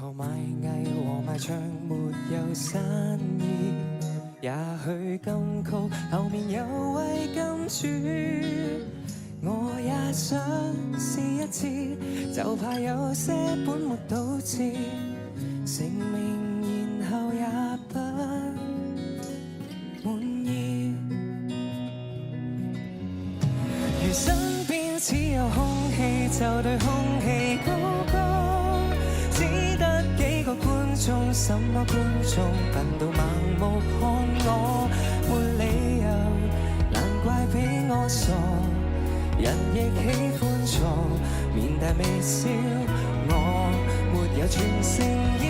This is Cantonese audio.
後賣藝和賣唱沒有生意，也許金曲後面有位金主，我也想試一次，就怕有些本末倒置，成名然後也不滿意。如身邊只有空氣，就對空氣高歌，只得幾個觀眾，什麼觀眾笨到盲目看我，沒理由，難怪比我傻，人亦喜歡錯，面帶微笑，我沒有全誠意。